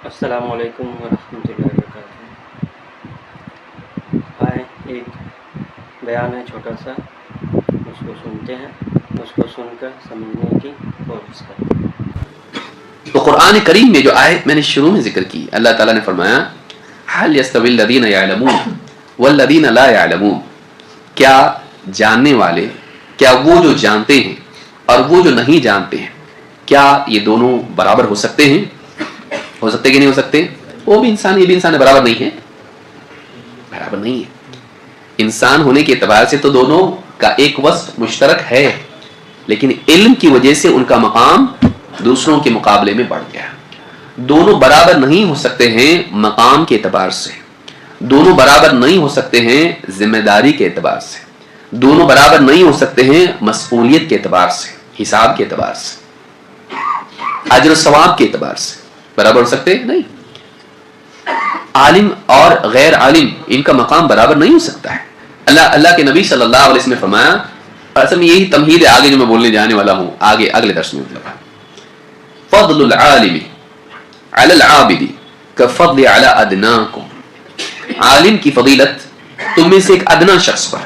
السلام علیکم ورحمۃ اللہ وبرکاتہ۔ آئے ایک بیان ہے چھوٹا سا، اس کو سنتے ہیں، اس کو سن کر سمجھنے کی کوشش کریں۔ تو قرآن کریم میں جو آیت میں نے شروع میں ذکر کی، اللہ تعالیٰ نے فرمایا حل یستوی الذین یعلمون والذین لا یعلمون، کیا جاننے والے، کیا وہ جو جانتے ہیں اور وہ جو نہیں جانتے ہیں، کیا یہ دونوں برابر ہو سکتے ہیں؟ ہو سکتے کہ نہیں ہو سکتے؟ وہ بھی انسان، یہ بھی انسان ہے، برابر نہیں ہے، برابر نہیں ہے۔ انسان ہونے کے اعتبار سے تو دونوں کا ایک وصف مشترک ہے، لیکن علم کی وجہ سے ان کا مقام دوسروں کے مقابلے میں بڑھ گیا۔ دونوں برابر نہیں ہو سکتے ہیں مقام کے اعتبار سے، دونوں برابر نہیں ہو سکتے ہیں ذمہ داری کے اعتبار سے، دونوں برابر نہیں ہو سکتے ہیں مسئولیت کے اعتبار سے، حساب کے اعتبار سے، اجر و ثواب کے اعتبار سے برابر ہو سکتے نہیں۔ عالم اور غیر عالم، ان کا مقام برابر نہیں ہو سکتا ہے۔ اللہ کے نبی صلی اللہ علیہ وسلم نے فرمایا، اصل میں یہی تمہید ہے آگے جو میں بولنے جانے والا ہوں، آگے اگلے درس میں مطلب ہے، فضل العالم علی العابد کفضل علی ادناکم، عالم کی فضیلت تم میں سے ایک ادنا شخص پر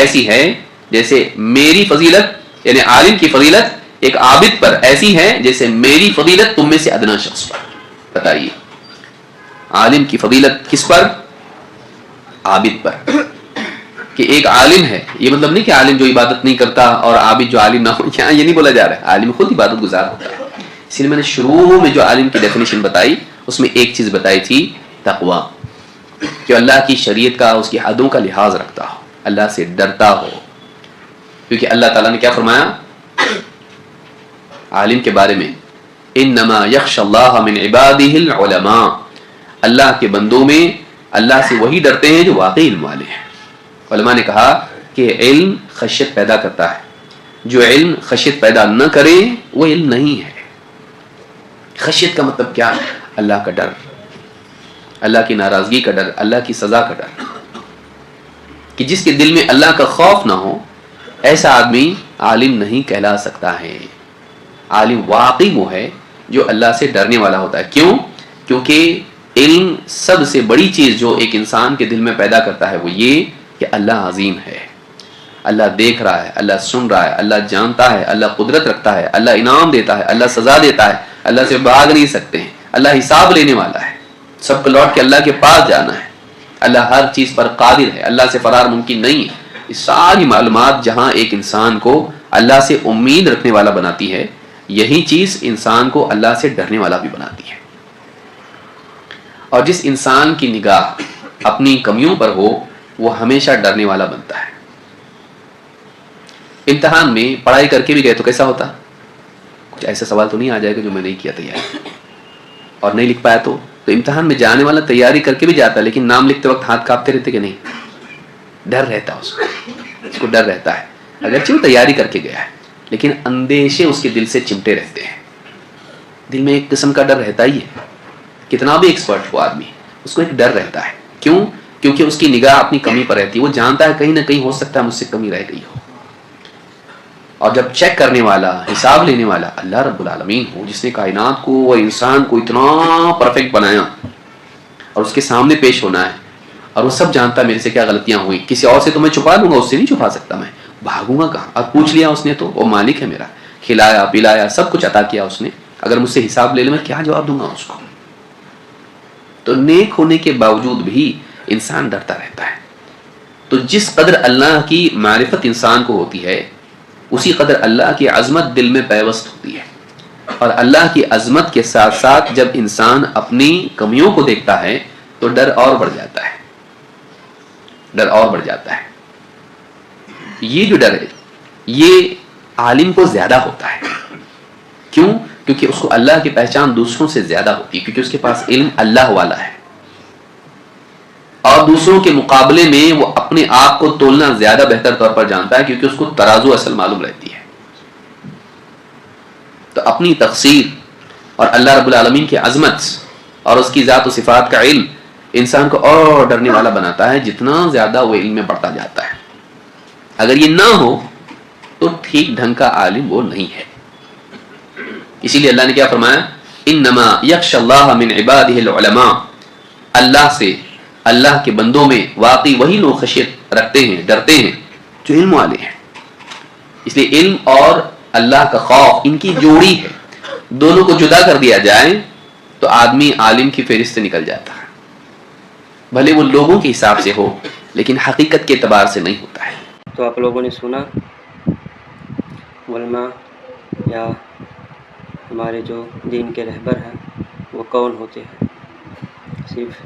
ایسی ہے جیسے میری فضیلت، یعنی عالم کی فضیلت ایک عابد پر ایسی ہے جیسے میری فضیلت تم میں سے ادنا شخص پر۔ بتائیے عالم کی فضیلت کس پر؟ عابد پر۔ کہ ایک عالم ہے، یہ مطلب نہیں کہ عالم جو عبادت نہیں کرتا اور عابد جو عالم نہ ہو، یہاں یہ نہیں بولا جا رہا ہے، عالم خود عبادت گزار ہوتا ہے۔ اس لیے میں نے شروع میں جو عالم کی ڈیفینیشن بتائی، اس میں ایک چیز بتائی تھی، تقوی، کہ اللہ کی شریعت کا، اس کی حدوں کا لحاظ رکھتا ہو، اللہ سے ڈرتا ہو۔ کیونکہ اللہ تعالیٰ نے کیا فرمایا عالم کے بارے میں، انما یخشی اللہ من عبادہ العلماء، اللہ کے بندوں میں اللہ سے وہی ڈرتے ہیں جو واقعی علم والے ہیں۔ علماء نے کہا کہ علم خشیت پیدا کرتا ہے، جو علم خشیت پیدا نہ کرے وہ علم نہیں ہے۔ خشیت کا مطلب کیا؟ اللہ کا ڈر، اللہ کی ناراضگی کا ڈر، اللہ کی سزا کا ڈر۔ کہ جس کے دل میں اللہ کا خوف نہ ہو، ایسا آدمی عالم نہیں کہلا سکتا ہے۔ عالم واقعی وہ ہے جو اللہ سے ڈرنے والا ہوتا ہے۔ کیوں؟ کیونکہ علم سب سے بڑی چیز جو ایک انسان کے دل میں پیدا کرتا ہے وہ یہ کہ اللہ عظیم ہے، اللہ دیکھ رہا ہے، اللہ سن رہا ہے، اللہ جانتا ہے، اللہ قدرت رکھتا ہے، اللہ انعام دیتا ہے، اللہ سزا دیتا ہے، اللہ سے بھاگ نہیں سکتے ہیں، اللہ حساب لینے والا ہے، سب کو لوٹ کے اللہ کے پاس جانا ہے، اللہ ہر چیز پر قادر ہے، اللہ سے فرار ممکن نہیں ہے۔ یہ ساری معلومات جہاں ایک انسان کو اللہ سے امید رکھنے والا بناتی ہے، یہی چیز انسان کو اللہ سے ڈرنے والا بھی بناتی ہے۔ اور جس انسان کی نگاہ اپنی کمیوں پر ہو وہ ہمیشہ ڈرنے والا بنتا ہے۔ امتحان میں پڑھائی کر کے بھی گئے تو کیسا ہوتا؟ کچھ ایسا سوال تو نہیں آ جائے گا جو میں نہیں کیا تیاری اور نہیں لکھ پایا تو امتحان میں جانے والا تیاری کر کے بھی جاتا ہے، لیکن نام لکھتے وقت ہاتھ کانپتے رہتے کہ نہیں؟ ڈر رہتا ہے اس کو ڈر رہتا ہے، اگرچہ وہ تیاری کر کے گیا ہے لیکن اندیشے اس کے دل سے چمٹے رہتے ہیں۔ دل میں ایک قسم کا ڈر رہتا ہی ہے، کتنا بھی ایکسپرٹ ہو آدمی، اس کو ایک ڈر رہتا ہے۔ کیوں؟ کیونکہ اس کی نگاہ اپنی کمی پر رہتی ہے، وہ جانتا ہے کہیں نہ کہیں ہو سکتا ہے مجھ سے کمی رہ گئی ہو۔ اور جب چیک کرنے والا، حساب لینے والا اللہ رب العالمین ہو، جس نے کائنات کو اور انسان کو اتنا پرفیکٹ بنایا، اور اس کے سامنے پیش ہونا ہے اور وہ سب جانتا ہے میرے سے کیا غلطیاں ہوئی، کسی اور سے تو میں چھپا لوں گا، اس سے نہیں چھپا سکتا، میں بھاگوں گا کہاں؟ اور پوچھ لیا اس نے تو وہ مالک ہے میرا، کھلایا پلایا سب کچھ عطا کیا اس نے، اگر مجھ سے حساب لے لے میں کیا جواب دوں گا اس کو؟ تو نیک ہونے کے باوجود بھی انسان ڈرتا رہتا ہے۔ تو جس قدر اللہ کی معرفت انسان کو ہوتی ہے اسی قدر اللہ کی عظمت دل میں پیوست ہوتی ہے، اور اللہ کی عظمت کے ساتھ ساتھ جب انسان اپنی کمیوں کو دیکھتا ہے تو ڈر اور بڑھ جاتا ہے، ڈر اور بڑھ جاتا ہے۔ یہ جو ڈر ہے یہ عالم کو زیادہ ہوتا ہے۔ کیوں؟ کیونکہ اس کو اللہ کی پہچان دوسروں سے زیادہ ہوتی ہے، کیونکہ اس کے پاس علم اللہ والا ہے، اور دوسروں کے مقابلے میں وہ اپنے آپ کو تولنا زیادہ بہتر طور پر جانتا ہے، کیونکہ اس کو ترازو اصل معلوم رہتی ہے۔ تو اپنی تقصیر اور اللہ رب العالمین کی عظمت اور اس کی ذات و صفات کا علم انسان کو اور ڈرنے والا بناتا ہے جتنا زیادہ وہ علم میں بڑھتا جاتا ہے۔ اگر یہ نہ ہو تو ٹھیک ڈھنگ کا عالم وہ نہیں ہے۔ اسی لیے اللہ نے کیا فرمایا؟ انما یخشى اللہ من عبادہ العلماء، اللہ سے، اللہ کے بندوں میں واقعی وہی لوگ خشیت رکھتے ہیں، ڈرتے ہیں جو علم والے ہیں۔ اس لیے علم اور اللہ کا خوف ان کی جوڑی ہے، دونوں کو جدا کر دیا جائے تو آدمی عالم کی فہرست سے نکل جاتا ہے، بھلے وہ لوگوں کے حساب سے ہو لیکن حقیقت کے اعتبار سے نہیں ہوتا ہے۔ تو آپ لوگوں نے سنا علماء یا ہمارے جو دین کے رہبر ہیں وہ کون ہوتے ہیں۔ صرف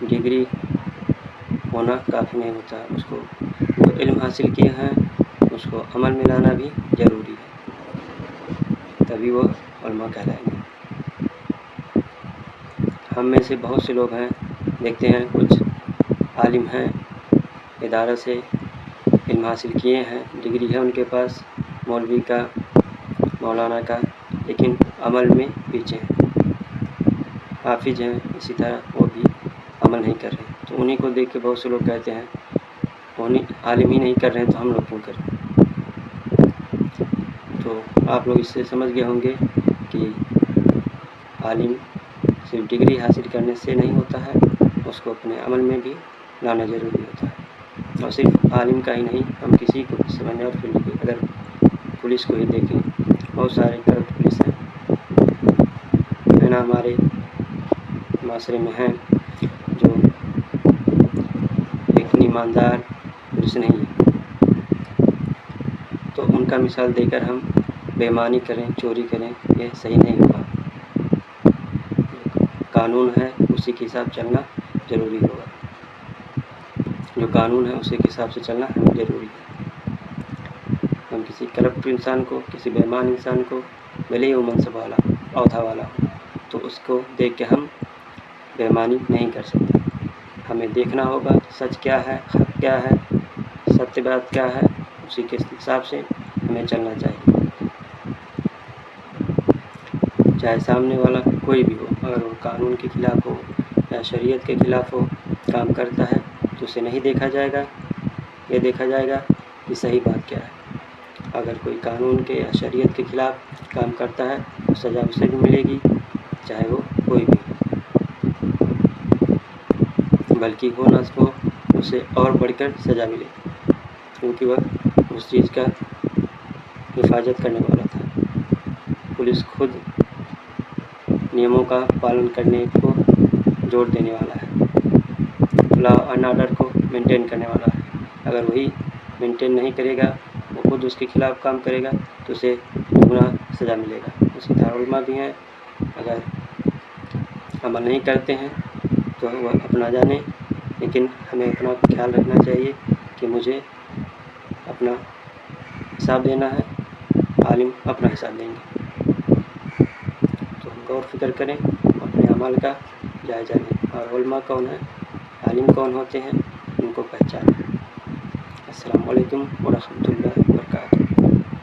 ڈگری ہونا کافی نہیں ہوتا، اس کو جو علم حاصل کیے ہیں اس کو عمل میں لانا بھی ضروری ہے، تبھی وہ علماء کہلائیں گے۔ ہم میں سے بہت سے لوگ ہیں، دیکھتے ہیں کچھ عالم ہیں، ادارہ سے علم حاصل کیے ہیں، ڈگری ہے ان کے پاس مولوی کا، مولانا کا، لیکن عمل میں پیچھے ہیں۔ حافظ ہیں اسی طرح، وہ بھی عمل نہیں کر رہے، تو انہیں کو دیکھ کے بہت سے لوگ کہتے ہیں انہیں عالم ہی نہیں کر رہے ہیں تو ہم لوگ کیوں کریں۔ تو آپ لوگ اس سے سمجھ گئے ہوں گے کہ عالم صرف ڈگری حاصل کرنے سے نہیں ہوتا ہے، اس کو اپنے عمل میں بھی لانا ضروری ہوتا ہے۔ اور صرف عالم کا ہی نہیں، ہم کسی کو بھی سمجھیں، اور پھر بھی اگر پولیس کو ہی دیکھیں، بہت سارے کرپٹ پولیس ہیں نا ہمارے معاشرے میں ہیں، جو ایک ایماندار پولیس نہیں ہے، تو ان کا مثال دے کر ہم بے ایمانی کریں، چوری کریں، یہ صحیح نہیں ہوگا۔ قانون ہے اسی کے حساب چلنا ضروری ہوگا، جو قانون ہے اسی کے حساب سے چلنا ہمیں ضروری ہے۔ ہم کسی کرپٹ انسان کو، کسی بے ایمان انسان کو، بھلے ہی وہ منصب والا، عہدہ والا ہو، تو اس کو دیکھ کے ہم بے ایمانی نہیں کر سکتے۔ ہمیں دیکھنا ہوگا سچ کیا ہے، حق کیا ہے، ستیہ بات کیا ہے، اسی کے حساب سے ہمیں چلنا چاہیے۔ چاہے سامنے والا کوئی بھی ہو، اگر وہ قانون کے خلاف ہو یا شریعت کے خلاف ہو کام کرتا ہے تو اسے نہیں دیکھا جائے گا، یہ دیکھا جائے گا کہ صحیح بات کیا ہے۔ اگر کوئی قانون کے یا شریعت کے خلاف کام کرتا ہے تو سزا اسے بھی ملے گی، چاہے وہ کوئی بھی ہو، بلکہ ہو نہ ہو اسے اور بڑھ کر سزا ملے گی، کیونکہ وہ اس چیز کا حفاظت کرنے والا تھا۔ پولیس خود نیموں کا پالن کرنے کو زور دینے والا ہے، لا اینڈ آرڈر کو مینٹین کرنے والا ہے۔ اگر وہی مینٹین نہیں کرے گا، وہ خود اس کے خلاف کام کرے گا تو اسے دگنا سزا ملے گا۔ اسی طرح علماء بھی ہیں، اگر عمل نہیں کرتے ہیں تو وہ اپنا جانے، لیکن ہمیں اپنا خیال رکھنا چاہیے کہ مجھے اپنا حساب دینا ہے، عالم اپنا حساب دیں گے۔ تو ہم غور فکر کریں، اپنے اعمال کا جائزہ لیں، اور علماء کون ہیں، عالم کون ہوتے ہیں، ان کو پہچانیں۔ السلام علیکم ورحمۃ اللہ وبرکاتہ۔